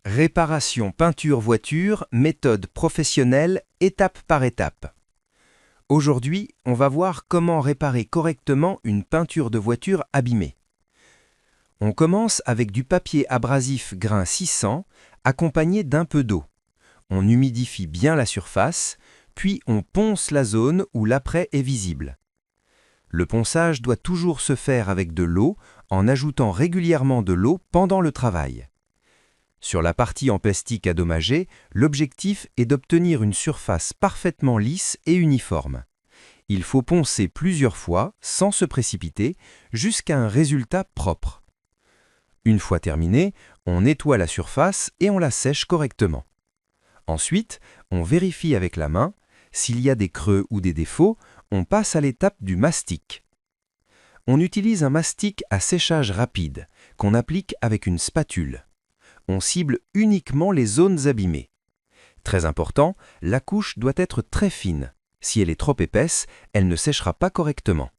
Réparation peinture voiture, méthode professionnelle, étape par étape. Aujourd'hui, on va voir comment réparer correctement une peinture de voiture abîmée. On commence avec du papier abrasif grain 600 accompagné d'un peu d'eau. On humidifie bien la surface, puis on ponce la zone où l'apprêt est visible. Le ponçage doit toujours se faire avec de l'eau en ajoutant régulièrement de l'eau pendant le travail. Sur la partie en plastique endommagée, l'objectif est d'obtenir une surface parfaitement lisse et uniforme. Il faut poncer plusieurs fois, sans se précipiter, jusqu'à un résultat propre. Une fois terminé, on nettoie la surface et on la sèche correctement. Ensuite, on vérifie avec la main. S'il y a des creux ou des défauts, on passe à l'étape du mastic. On utilise un mastic à séchage rapide, qu'on applique avec une spatule. On cible uniquement les zones abîmées. Très important, la couche doit être très fine. Si elle est trop épaisse, elle ne séchera pas correctement.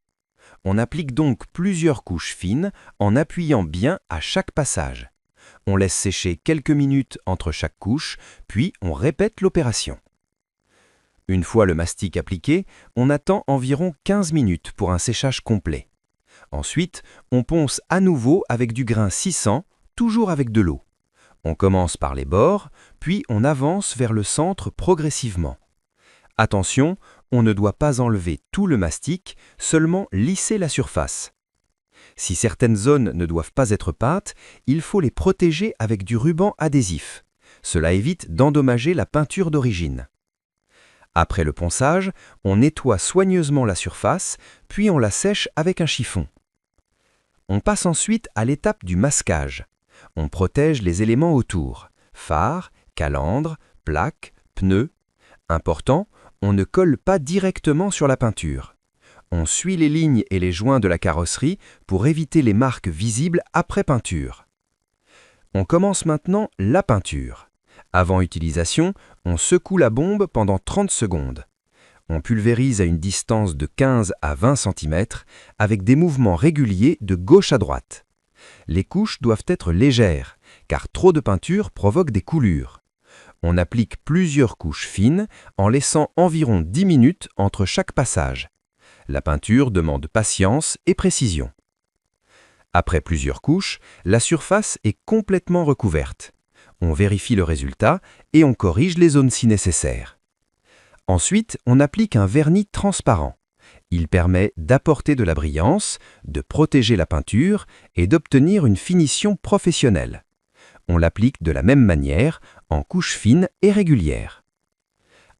On applique donc plusieurs couches fines en appuyant bien à chaque passage. On laisse sécher quelques minutes entre chaque couche, puis on répète l'opération. Une fois le mastic appliqué, on attend environ 15 minutes pour un séchage complet. Ensuite, on ponce à nouveau avec du grain 600, toujours avec de l'eau. On commence par les bords, puis on avance vers le centre progressivement. Attention, on ne doit pas enlever tout le mastic, seulement lisser la surface. Si certaines zones ne doivent pas être peintes, il faut les protéger avec du ruban adhésif. Cela évite d'endommager la peinture d'origine. Après le ponçage, on nettoie soigneusement la surface, puis on la sèche avec un chiffon. On passe ensuite à l'étape du masquage. On protège les éléments autour, phare, calandre, plaques, pneus. Important, on ne colle pas directement sur la peinture. On suit les lignes et les joints de la carrosserie pour éviter les marques visibles après peinture. On commence maintenant la peinture. Avant utilisation, on secoue la bombe pendant 30 secondes. On pulvérise à une distance de 15 à 20 cm avec des mouvements réguliers de gauche à droite. Les couches doivent être légères, car trop de peinture provoque des coulures. On applique plusieurs couches fines en laissant environ 10 minutes entre chaque passage. La peinture demande patience et précision. Après plusieurs couches, la surface est complètement recouverte. On vérifie le résultat et on corrige les zones si nécessaire. Ensuite, on applique un vernis transparent. Il permet d'apporter de la brillance, de protéger la peinture et d'obtenir une finition professionnelle. On l'applique de la même manière, en couches fines et régulières.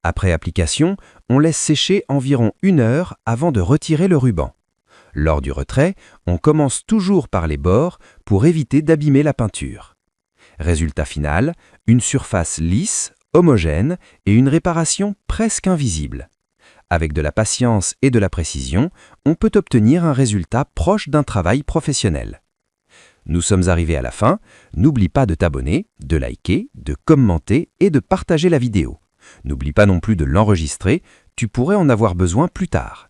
Après application, on laisse sécher environ 1 heure avant de retirer le ruban. Lors du retrait, on commence toujours par les bords pour éviter d'abîmer la peinture. Résultat final, une surface lisse, homogène et une réparation presque invisible. Avec de la patience et de la précision, on peut obtenir un résultat proche d'un travail professionnel. Nous sommes arrivés à la fin. N'oublie pas de t'abonner, de liker, de commenter et de partager la vidéo. N'oublie pas non plus de l'enregistrer, tu pourrais en avoir besoin plus tard.